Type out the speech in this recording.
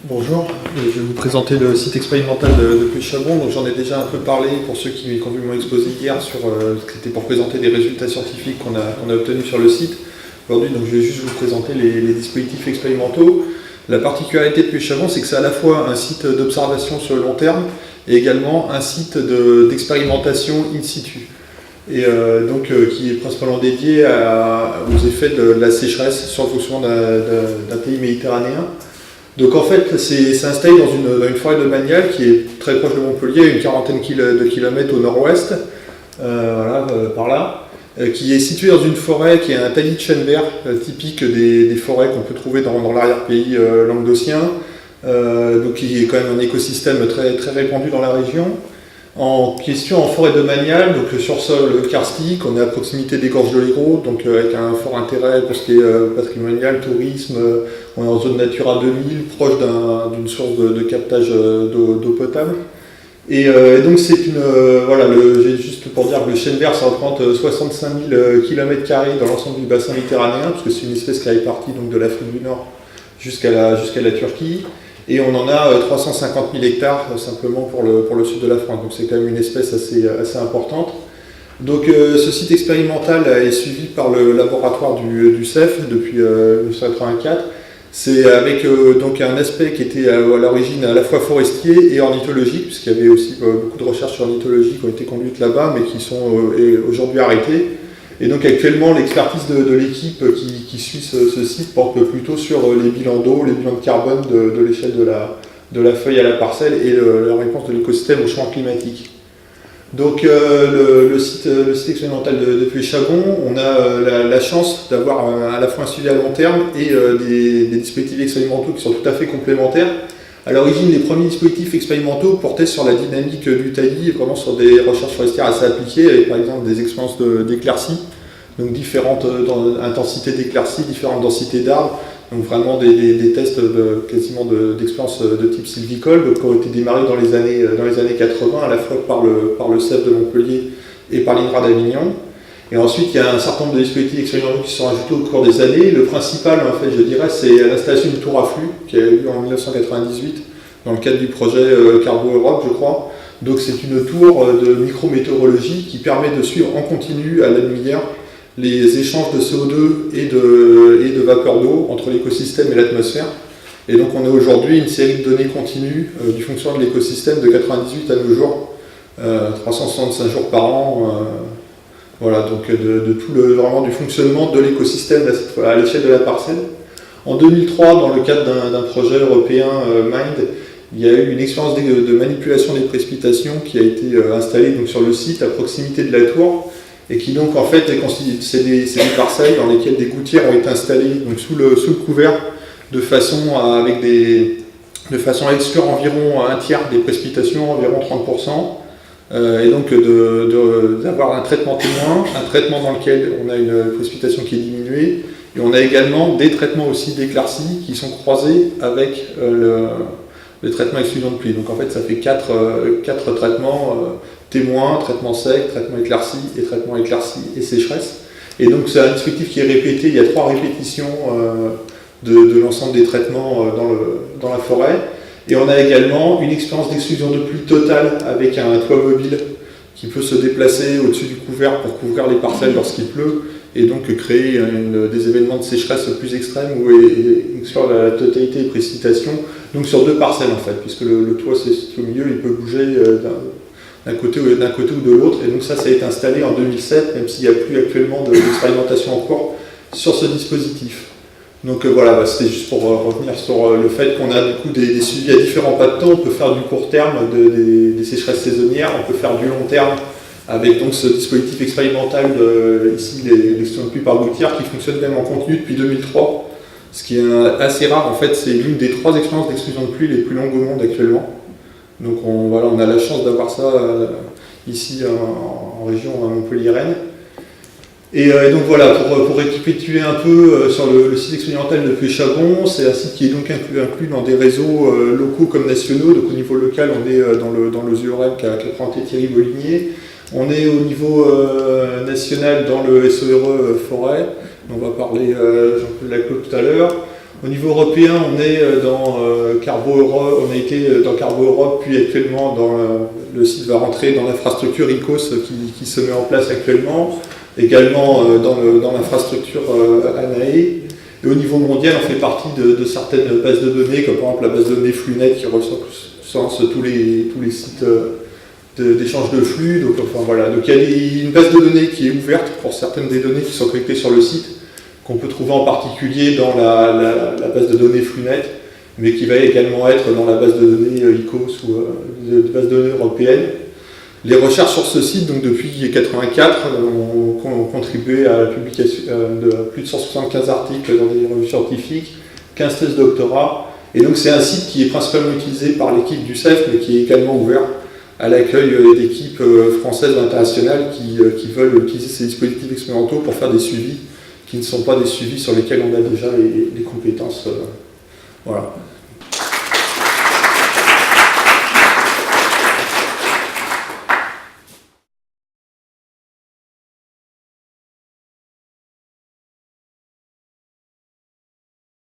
Bonjour, je vais vous présenter le site expérimental de Puy-Chabon. Donc j'en ai déjà un peu parlé pour ceux qui ont vu mon exposé hier sur c'était pour présenter des résultats scientifiques qu'on a obtenus sur le site. Aujourd'hui, donc je vais juste vous présenter les dispositifs expérimentaux. La particularité de Puy-Chabon, c'est que c'est à la fois un site d'observation sur le long terme et également un site d'expérimentation in situ. Et qui est principalement dédié aux effets de la sécheresse sur le fonctionnement d'un pays méditerranéen. Donc en fait, c'est installé dans une forêt de Bagnols qui est très proche de Montpellier, une quarantaine de kilomètres au nord-ouest, par là, qui est située dans une forêt qui est un taillis de chêne vert typique des forêts qu'on peut trouver dans l'arrière-pays languedocien, donc qui est quand même un écosystème très, très répandu dans la région. En forêt de Bagnols, donc sur sol karstique, on est à proximité des gorges de l'Hérault, donc avec un fort intérêt pour ce qui est patrimonial, tourisme, on est en zone Natura 2000, proche d'une source de captage d'eau potable. Et donc c'est juste pour dire que le chêne vert, ça représente 65 000 km² dans l'ensemble du bassin méditerranéen, parce que c'est une espèce qui est répartie donc, de l'Afrique du Nord jusqu'à la Turquie. Et on en a 350 000 hectares simplement pour le sud de la France, donc c'est quand même une espèce assez importante. Donc ce site expérimental est suivi par le laboratoire du CEF depuis 1984. C'est avec donc un aspect qui était à l'origine à la fois forestier et ornithologique, puisqu'il y avait aussi beaucoup de recherches ornithologiques qui ont été conduites là-bas, mais qui sont aujourd'hui arrêtées. Et donc actuellement, l'expertise de l'équipe qui suit ce site porte plutôt sur les bilans d'eau, les bilans de carbone de l'échelle de la feuille à la parcelle et la réponse de l'écosystème au changement climatique. Donc le site expérimental de Puy-Chabon, on a la chance d'avoir à la fois un suivi à long terme et des dispositifs expérimentaux qui sont tout à fait complémentaires. À l'origine, les premiers dispositifs expérimentaux portaient sur la dynamique du taillis, vraiment sur des recherches forestières assez appliquées, avec par exemple des expériences d'éclaircie, donc différentes intensités d'éclaircie, différentes densités d'arbres, donc vraiment des tests d'expériences de type sylvicole, qui ont été démarrés dans les années 80, à la fois par le CEF de Montpellier et par l'INRA d'Avignon. Et ensuite, il y a un certain nombre de dispositifs expérimentaux qui sont ajoutés au cours des années. Le principal, en fait, je dirais, c'est l'installation d'une tour à flux qui a eu lieu en 1998 dans le cadre du projet Carbo Europe, je crois. Donc, c'est une tour de micrométéorologie qui permet de suivre en continu à la demi-heure les échanges de CO2 et de vapeur d'eau entre l'écosystème et l'atmosphère. Et donc, on a aujourd'hui une série de données continues du fonctionnement de l'écosystème de 98 à nos jours, 365 jours par an. Voilà, donc de tout vraiment du fonctionnement de l'écosystème à l'échelle de la parcelle. En 2003, dans le cadre d'un projet européen MIND, il y a eu une expérience de manipulation des précipitations qui a été installée donc, sur le site à proximité de la tour et qui donc en fait c'est des parcelles dans lesquelles des gouttières ont été installées donc, sous le couvert de façon à exclure environ un tiers des précipitations, environ 30%. Et donc d'avoir un traitement témoin, un traitement dans lequel on a une précipitation qui est diminuée, et on a également des traitements aussi d'éclaircie qui sont croisés avec le traitement exclusion de pluie. Donc en fait ça fait quatre traitements témoins, traitement sec, traitement éclairci et traitement éclairci et sécheresse. Et donc c'est un dispositif qui est répété, il y a 3 répétitions de l'ensemble des traitements dans la forêt. Et on a également une expérience d'exclusion de pluie totale avec un toit mobile qui peut se déplacer au-dessus du couvert pour couvrir les parcelles lorsqu'il pleut et donc créer des événements de sécheresse plus extrêmes ou exclure la totalité des précipitations, donc sur 2 parcelles en fait, puisque le toit c'est situé au milieu, il peut bouger d'un côté ou de l'autre, et donc ça a été installé en 2007, même s'il n'y a plus actuellement d'expérimentation en cours sur ce dispositif. Donc voilà, c'était juste pour revenir sur le fait qu'on a du coup des suivis à différents pas de temps. On peut faire du court terme, des sécheresses saisonnières, on peut faire du long terme avec donc ce dispositif expérimental ici l'exclusion de pluie par gouttière qui fonctionne même en continu depuis 2003. Ce qui est assez rare, en fait, c'est l'une des 3 expériences d'exclusion de pluie les plus longues au monde actuellement. Donc on a la chance d'avoir ça ici en région Montpellier-Rennes. Et donc voilà, pour récapituler un peu sur le site expérimental de Puy-Chabon, c'est un site qui est donc inclus dans des réseaux locaux comme nationaux. Donc au niveau local, on est dans le ZUREM qu'a présenté Thierry Molinier. On est au niveau national dans le SORE forêt. On va parler Jean-Claude Laclos tout à l'heure. Au niveau européen, on est dans Carbo Europe, on a été dans Carbo Europe, puis actuellement le site va rentrer dans l'infrastructure ICOS qui se met en place actuellement, également dans l'infrastructure ANAE. Et au niveau mondial, on fait partie de certaines bases de données, comme par exemple la base de données FluNet qui recense tous les sites d'échange de flux. Donc, enfin, voilà. Donc il y a une base de données qui est ouverte pour certaines des données qui sont connectées sur le site, qu'on peut trouver en particulier dans la base de données FluNet, mais qui va également être dans la base de données ICOS ou de base de données européenne. Les recherches sur ce site, donc depuis 1984, ont contribué à la publication de plus de 175 articles dans des revues scientifiques, 15 thèses doctorat. Et donc c'est un site qui est principalement utilisé par l'équipe du CEF, mais qui est également ouvert à l'accueil d'équipes françaises ou internationales qui veulent utiliser ces dispositifs expérimentaux pour faire des suivis qui ne sont pas des suivis sur lesquels on a déjà les compétences. Voilà.